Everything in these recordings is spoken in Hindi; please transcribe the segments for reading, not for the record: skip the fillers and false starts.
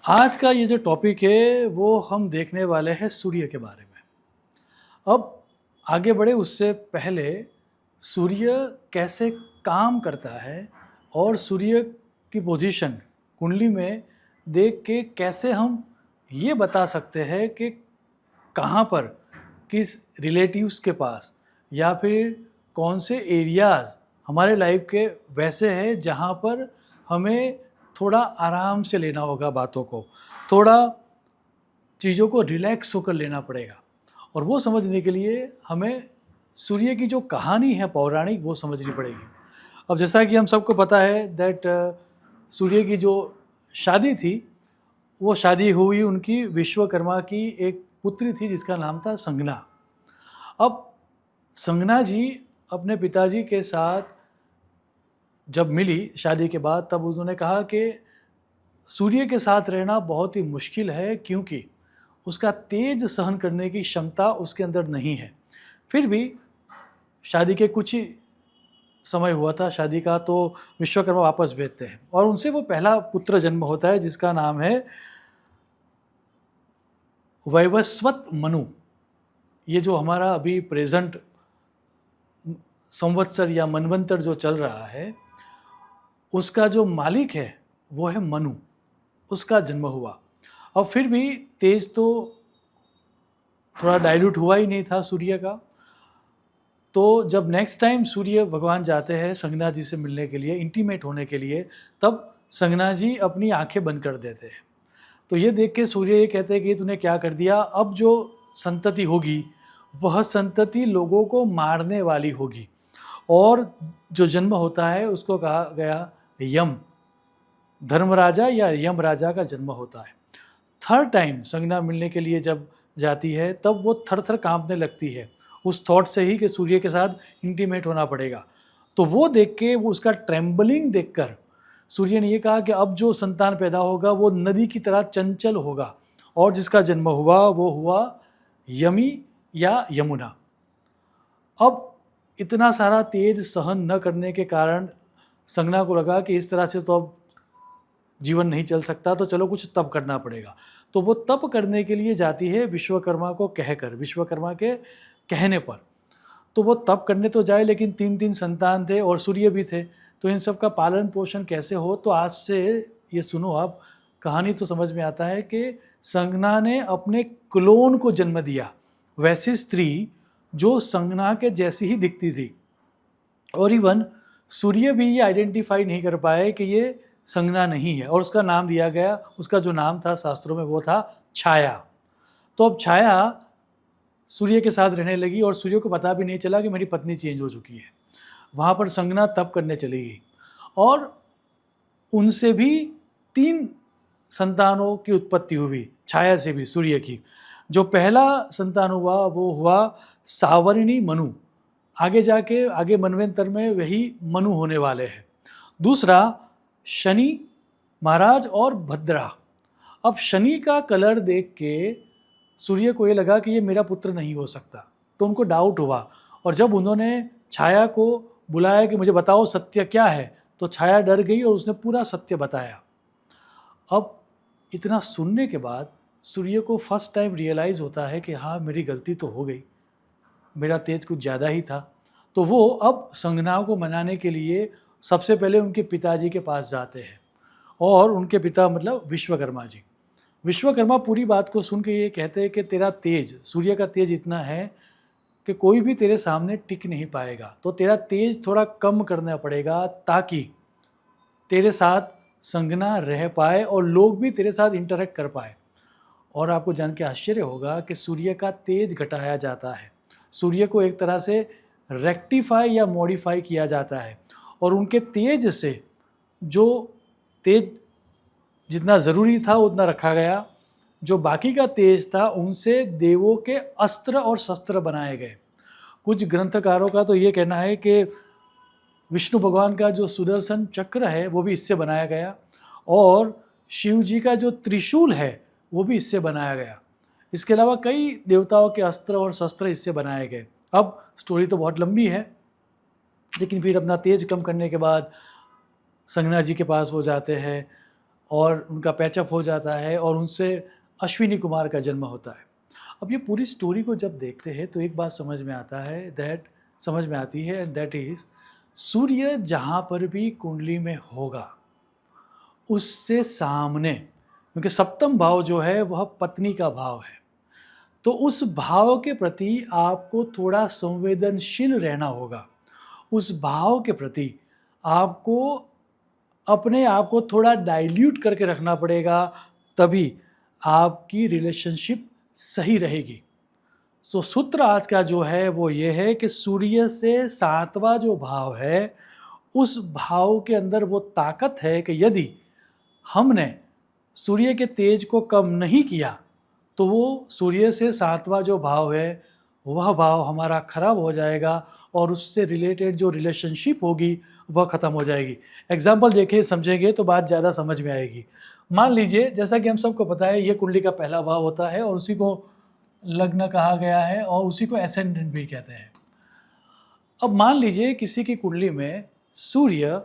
आज का ये जो टॉपिक है वो हम देखने वाले हैं सूर्य के बारे में। अब आगे बढ़े उससे पहले सूर्य कैसे काम करता है और सूर्य की पोजीशन कुंडली में देख के कैसे हम ये बता सकते हैं कि कहाँ पर किस रिलेटिव्स के पास या फिर कौन से एरियाज़ हमारे लाइफ के वैसे हैं जहाँ पर हमें थोड़ा आराम से लेना होगा बातों को, थोड़ा चीज़ों को रिलैक्स होकर लेना पड़ेगा। और वो समझने के लिए हमें सूर्य की जो कहानी है पौराणिक वो समझनी पड़ेगी। अब जैसा कि हम सबको पता है दैट सूर्य की जो शादी थी, वो शादी हुई उनकी विश्वकर्मा की एक पुत्री थी जिसका नाम था संगना। अब संगना जी अपने पिताजी के साथ जब मिली शादी के बाद, तब उन्होंने कहा कि सूर्य के साथ रहना बहुत ही मुश्किल है क्योंकि उसका तेज सहन करने की क्षमता उसके अंदर नहीं है। फिर भी शादी के कुछ ही समय हुआ था शादी का, तो विश्वकर्मा वापस भेजते हैं और उनसे वो पहला पुत्र जन्म होता है जिसका नाम है वैवस्वत मनु। ये जो हमारा अभी प्रेजेंट संवत्सर या मनवंतर जो चल रहा है, उसका जो मालिक है वो है मनु, उसका जन्म हुआ। और फिर भी तेज तो थोड़ा डाइल्यूट हुआ ही नहीं था सूर्य का। तो जब नेक्स्ट टाइम सूर्य भगवान जाते हैं संगना जी से मिलने के लिए, इंटीमेट होने के लिए, तब संगना जी अपनी आंखें बंद कर देते हैं। तो ये देख के सूर्य ये कहते हैं कि तूने क्या कर दिया, अब जो संतति होगी वह संतति लोगों को मारने वाली होगी। और जो जन्म होता है उसको कहा गया यम, धर्मराजा या यम राजा का जन्म होता है। थर्ड टाइम संगना मिलने के लिए जब जाती है तब वो थर थर कांपने लगती है उस थॉट से ही कि सूर्य के साथ इंटीमेट होना पड़ेगा। तो वो देख के, वो उसका ट्रेम्बलिंग देखकर सूर्य ने ये कहा कि अब जो संतान पैदा होगा वो नदी की तरह चंचल होगा, और जिसका जन्म हुआ वो हुआ यमी या यमुना। अब इतना सारा तेज सहन न करने के कारण संगना को लगा कि इस तरह से तो अब जीवन नहीं चल सकता, तो चलो कुछ तप करना पड़ेगा। तो वो तप करने के लिए जाती है विश्वकर्मा को कहकर, विश्वकर्मा के कहने पर। तो वो तप करने तो जाए, लेकिन 3-3 संतान थे और सूर्य भी थे, तो इन सब का पालन पोषण कैसे हो। तो आज से ये सुनो आप, कहानी तो समझ में आता है कि संगना ने अपने क्लोन को जन्म दिया, वैसी स्त्री जो संगना के जैसी ही दिखती थी। और इवन सूर्य भी ये आइडेंटिफाई नहीं कर पाए कि ये संगना नहीं है, और उसका नाम दिया गया, उसका जो नाम था शास्त्रों में वो था छाया। तो अब छाया सूर्य के साथ रहने लगी और सूर्य को पता भी नहीं चला कि मेरी पत्नी चेंज हो चुकी है। वहाँ पर संगना तप करने चली गई और उनसे भी 3 संतानों की उत्पत्ति हुई, छाया से भी, सूर्य की। जो पहला संतान हुआ वो हुआ सावर्णी मनु, आगे जाके आगे मनवेंतर में वही मनु होने वाले हैं। दूसरा शनि महाराज और भद्रा। अब शनि का कलर देख के सूर्य को ये लगा कि ये मेरा पुत्र नहीं हो सकता, तो उनको डाउट हुआ। और जब उन्होंने छाया को बुलाया कि मुझे बताओ सत्य क्या है, तो छाया डर गई और उसने पूरा सत्य बताया। अब इतना सुनने के बाद सूर्य को फर्स्ट टाइम रियलाइज़ होता है कि हाँ, मेरी गलती तो हो गई, मेरा तेज कुछ ज़्यादा ही था। तो वो अब संगना को मनाने के लिए सबसे पहले उनके पिताजी के पास जाते हैं, और उनके पिता मतलब विश्वकर्मा जी। विश्वकर्मा पूरी बात को सुन के ये कहते हैं कि तेरा तेज, सूर्य का तेज इतना है कि कोई भी तेरे सामने टिक नहीं पाएगा, तो तेरा तेज थोड़ा कम करना पड़ेगा ताकि तेरे साथ संगना रह पाए और लोग भी तेरे साथ इंटरेक्ट कर पाए। और आपको जान के आश्चर्य होगा कि सूर्य का तेज घटाया जाता है, सूर्य को एक तरह से रेक्टिफाई या मॉडिफाई किया जाता है, और उनके तेज से जो तेज जितना ज़रूरी था उतना रखा गया, जो बाकी का तेज था उनसे देवों के अस्त्र और शस्त्र बनाए गए। कुछ ग्रंथकारों का तो ये कहना है कि विष्णु भगवान का जो सुदर्शन चक्र है वो भी इससे बनाया गया, और शिव जी का जो त्रिशूल है वो भी इससे बनाया गया। इसके अलावा कई देवताओं के अस्त्र और शस्त्र इससे बनाए गए। अब स्टोरी तो बहुत लंबी है, लेकिन फिर अपना तेज कम करने के बाद संगना जी के पास वो जाते हैं और उनका पैचअप हो जाता है और उनसे अश्विनी कुमार का जन्म होता है। अब ये पूरी स्टोरी को जब देखते हैं तो एक बात समझ में आती है एंड दैट इज़ सूर्य जहाँ पर भी कुंडली में होगा उससे सामने, क्योंकि सप्तम भाव जो है वह पत्नी का भाव है, तो उस भाव के प्रति आपको थोड़ा संवेदनशील रहना होगा। उस भाव के प्रति आपको अपने आप को थोड़ा डाइल्यूट करके रखना पड़ेगा, तभी आपकी रिलेशनशिप सही रहेगी। तो सूत्र आज का जो है वो ये है कि सूर्य से 7वां जो भाव है, उस भाव के अंदर वो ताकत है कि यदि हमने सूर्य के तेज को कम नहीं किया तो वो सूर्य से 7वां जो भाव है वह भाव हमारा खराब हो जाएगा और उससे रिलेटेड जो रिलेशनशिप होगी वह ख़त्म हो जाएगी। एग्जाम्पल देखें, समझेंगे तो बात ज़्यादा समझ में आएगी। मान लीजिए, जैसा कि हम सबको पता है, ये कुंडली का पहला भाव होता है और उसी को लग्न कहा गया है और उसी को एसेंडेंट भी कहते हैं। अब मान लीजिए किसी की कुंडली में सूर्य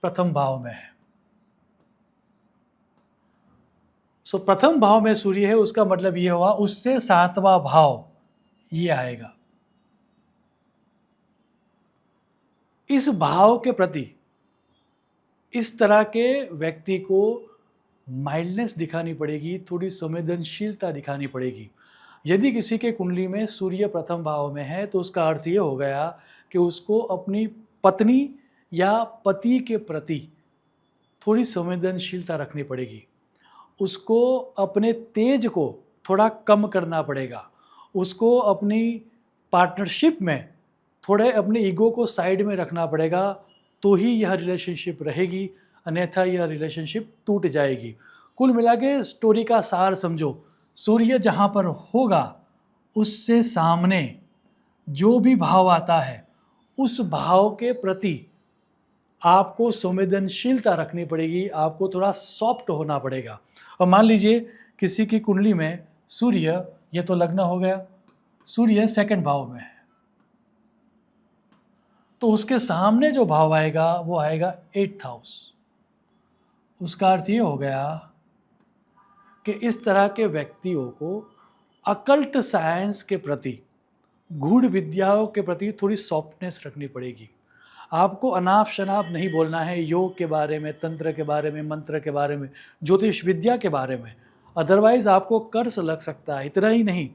प्रथम भाव में है। सो प्रथम भाव में सूर्य है, उसका मतलब ये हुआ उससे 7वां भाव ये आएगा। इस भाव के प्रति इस तरह के व्यक्ति को माइल्डनेस दिखानी पड़ेगी, थोड़ी संवेदनशीलता दिखानी पड़ेगी। यदि किसी के कुंडली में सूर्य प्रथम भाव में है तो उसका अर्थ ये हो गया कि उसको अपनी पत्नी या पति के प्रति थोड़ी संवेदनशीलता रखनी पड़ेगी। उसको अपने तेज को थोड़ा कम करना पड़ेगा। उसको अपनी पार्टनरशिप में थोड़े अपने ईगो को साइड में रखना पड़ेगा, तो ही यह रिलेशनशिप रहेगी, अन्यथा यह रिलेशनशिप टूट जाएगी। कुल मिला के स्टोरी का सार समझो, सूर्य जहाँ पर होगा उससे सामने जो भी भाव आता है उस भाव के प्रति आपको संवेदनशीलता रखनी पड़ेगी, आपको थोड़ा सॉफ्ट होना पड़ेगा। और मान लीजिए किसी की कुंडली में सूर्य, ये तो लग्न हो गया, सूर्य सेकंड भाव में है, तो उसके सामने जो भाव आएगा वो आएगा 8th हाउस। उसका अर्थ ये हो गया कि इस तरह के व्यक्तियों को अकल्ट साइंस के प्रति, गूढ़ विद्याओं के प्रति थोड़ी सॉफ्टनेस रखनी पड़ेगी। आपको अनाप शनाप नहीं बोलना है योग के बारे में, तंत्र के बारे में, मंत्र के बारे में, ज्योतिष विद्या के बारे में, अदरवाइज आपको कर्ज लग सकता है। इतना ही नहीं,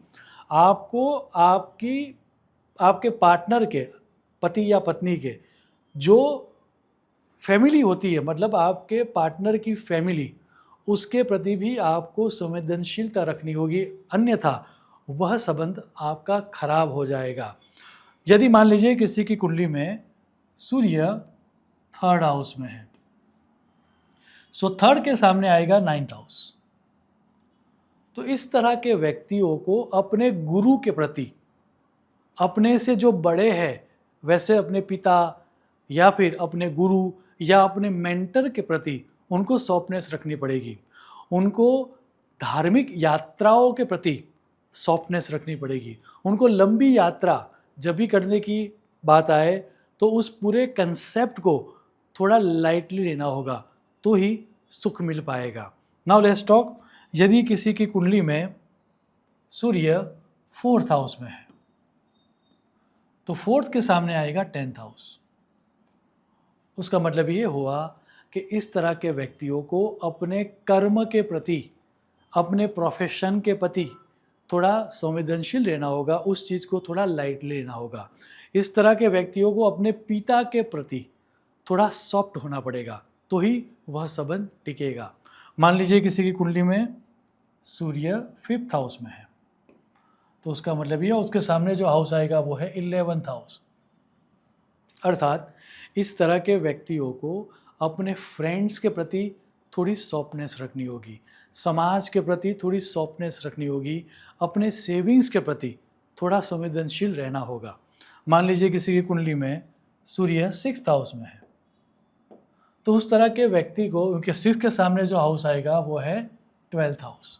आपको आपके पार्टनर के, पति या पत्नी के जो फैमिली होती है, मतलब आपके पार्टनर की फैमिली, उसके प्रति भी आपको संवेदनशीलता रखनी होगी, अन्यथा वह संबंध आपका खराब हो जाएगा। यदि मान लीजिए किसी की कुंडली में सूर्य 3rd हाउस में है, सो 3rd के सामने आएगा 9th हाउस। तो इस तरह के व्यक्तियों को अपने गुरु के प्रति, अपने से जो बड़े हैं वैसे अपने पिता या फिर अपने गुरु या अपने मेंटर के प्रति उनको सॉफ्टनेस रखनी पड़ेगी। उनको धार्मिक यात्राओं के प्रति सॉफ्टनेस रखनी पड़ेगी। उनको लंबी यात्रा जब भी करने की बात आए तो उस पूरे कंसेप्ट को थोड़ा लाइटली लेना होगा, तो ही सुख मिल पाएगा। नाउ लेट्स टॉक, यदि किसी की कुंडली में सूर्य 4th हाउस में है तो 4th के सामने आएगा 10th हाउस। उसका मतलब ये हुआ कि इस तरह के व्यक्तियों को अपने कर्म के प्रति, अपने प्रोफेशन के प्रति थोड़ा संवेदनशील रहना होगा, उस चीज़ को थोड़ा लाइटली लेना होगा। इस तरह के व्यक्तियों को अपने पिता के प्रति थोड़ा सॉफ्ट होना पड़ेगा, तो ही वह संबंध टिकेगा। मान लीजिए किसी की कुंडली में सूर्य 5th हाउस में है तो उसका मतलब ये, उसके सामने जो हाउस आएगा वो है 11th हाउस। अर्थात इस तरह के व्यक्तियों को अपने फ्रेंड्स के प्रति थोड़ी सॉफ्टनेस रखनी होगी, समाज के प्रति थोड़ी सॉफ्टनेस रखनी होगी, अपने सेविंग्स के प्रति थोड़ा संवेदनशील रहना होगा। मान लीजिए किसी की कुंडली में सूर्य 6th हाउस में है तो उस तरह के व्यक्ति को, उनके 6th के सामने जो हाउस आएगा वो है 12th हाउस।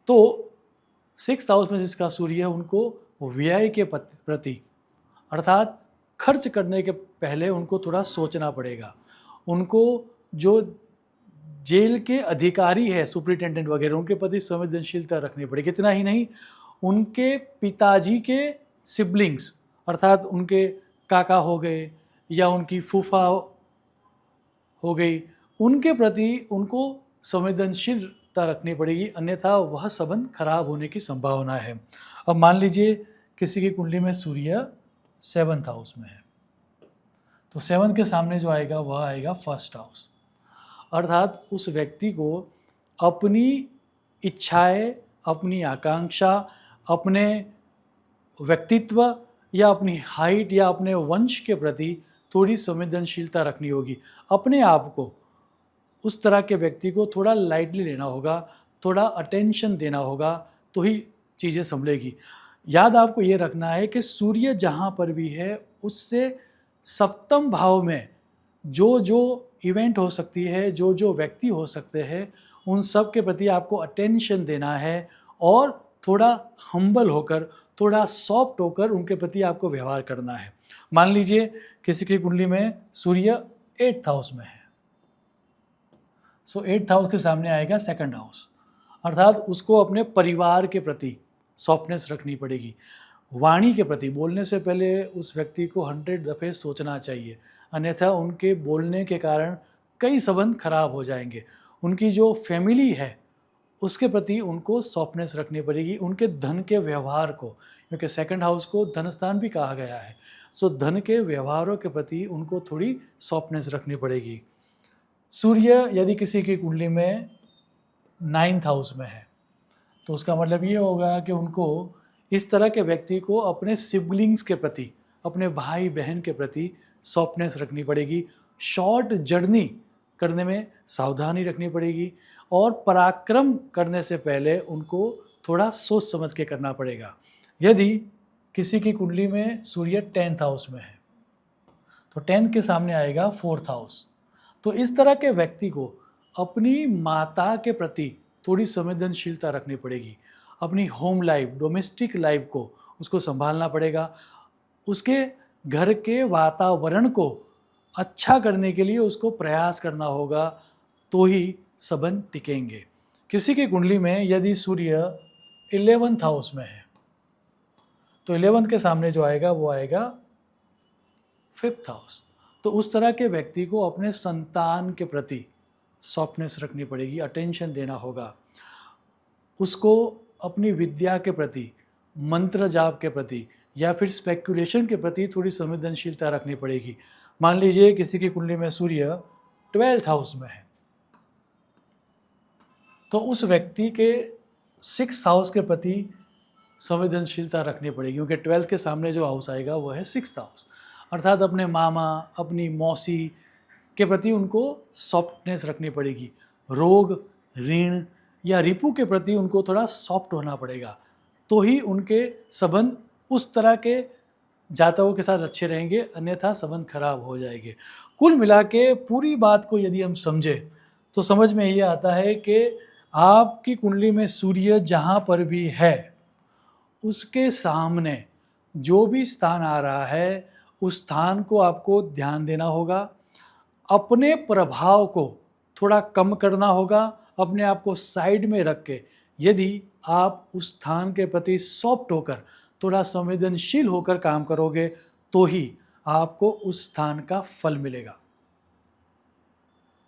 तो 6th हाउस में जिसका सूर्य है उनको व्यय के प्रति, अर्थात खर्च करने के पहले उनको थोड़ा सोचना पड़ेगा। उनको जो जेल के अधिकारी है, सुपरिटेंडेंट वगैरह, उनके प्रति संवेदनशीलता रखनी पड़ेगी। इतना ही नहीं, उनके पिताजी के सिबलिंग्स अर्थात उनके काका हो गए या उनकी फूफा हो गई, उनके प्रति उनको संवेदनशीलता रखनी पड़ेगी, अन्यथा वह संबंध खराब होने की संभावना है। अब मान लीजिए किसी की कुंडली में सूर्य 7th हाउस में है, तो 7 के सामने जो आएगा वह आएगा 1st हाउस, अर्थात उस व्यक्ति को अपनी इच्छाएं, अपनी आकांक्षा, अपने व्यक्तित्व या अपनी हाइट या अपने वंश के प्रति थोड़ी संवेदनशीलता रखनी होगी। अपने आप को, उस तरह के व्यक्ति को थोड़ा लाइटली लेना होगा, थोड़ा अटेंशन देना होगा, तो ही चीज़ें संभलेगी। याद आपको ये रखना है कि सूर्य जहाँ पर भी है उससे सप्तम भाव में जो जो इवेंट हो सकती है, जो जो व्यक्ति हो सकते हैं, उन सब के प्रति आपको अटेंशन देना है और थोड़ा हम्बल होकर, थोड़ा सॉफ्ट होकर उनके प्रति आपको व्यवहार करना है। मान लीजिए किसी की कुंडली में सूर्य 8th हाउस में है, सो 8th हाउस के सामने आएगा 2nd हाउस, अर्थात उसको अपने परिवार के प्रति सॉफ्टनेस रखनी पड़ेगी। वाणी के प्रति बोलने से पहले उस व्यक्ति को 100 दफ़े सोचना चाहिए, अन्यथा उनके बोलने के कारण कई संबंध खराब हो जाएंगे। उनकी जो फैमिली है उसके प्रति उनको सॉफ्टनेस रखनी पड़ेगी, उनके धन के व्यवहार को, क्योंकि 2nd हाउस को धन स्थान भी कहा गया है, सो धन के व्यवहारों के प्रति उनको थोड़ी सॉफ्टनेस रखनी पड़ेगी। सूर्य यदि किसी की कुंडली में 9th हाउस में है, तो उसका मतलब ये होगा कि उनको इस तरह के व्यक्ति को अपने सिबलिंग्स के प्रति, अपने भाई बहन के प्रति सॉफ्टनेस रखनी पड़ेगी। शॉर्ट जर्नी करने में सावधानी रखनी पड़ेगी और पराक्रम करने से पहले उनको थोड़ा सोच समझ के करना पड़ेगा। यदि किसी की कुंडली में सूर्य 10th हाउस में है, तो 10th के सामने आएगा 4th हाउस, तो इस तरह के व्यक्ति को अपनी माता के प्रति थोड़ी संवेदनशीलता रखनी पड़ेगी। अपनी होम लाइफ, डोमेस्टिक लाइफ को उसको संभालना पड़ेगा। उसके घर के वातावरण को अच्छा करने के लिए उसको प्रयास करना होगा, तो ही संबंध टिकेंगे। किसी की कुंडली में यदि सूर्य 11th हाउस में है, तो 11th के सामने जो आएगा वो आएगा 5th हाउस, तो उस तरह के व्यक्ति को अपने संतान के प्रति सॉफ्टनेस रखनी पड़ेगी, अटेंशन देना होगा। उसको अपनी विद्या के प्रति, मंत्र जाप के प्रति या फिर स्पेकुलेशन के प्रति थोड़ी संवेदनशीलता रखनी पड़ेगी। मान लीजिए किसी की कुंडली में सूर्य 12th हाउस में है, तो उस व्यक्ति के 6th हाउस के प्रति संवेदनशीलता रखनी पड़ेगी, क्योंकि 12th के सामने जो हाउस आएगा वो है 6th हाउस, अर्थात अपने मामा, अपनी मौसी के प्रति उनको सॉफ्टनेस रखनी पड़ेगी। रोग, ऋण या रिपू के प्रति उनको थोड़ा सॉफ्ट होना पड़ेगा, तो ही उनके संबंध उस तरह के जातकों के साथ अच्छे रहेंगे, अन्यथा संबंध खराब हो जाएंगे। कुल मिला के पूरी बात को यदि हम समझें तो समझ में ये आता है कि आपकी कुंडली में सूर्य जहाँ पर भी है उसके सामने जो भी स्थान आ रहा है उस स्थान को आपको ध्यान देना होगा, अपने प्रभाव को थोड़ा कम करना होगा, अपने आप को साइड में रख के यदि आप उस स्थान के प्रति सॉफ्ट होकर, थोड़ा संवेदनशील होकर काम करोगे, तो ही आपको उस स्थान का फल मिलेगा।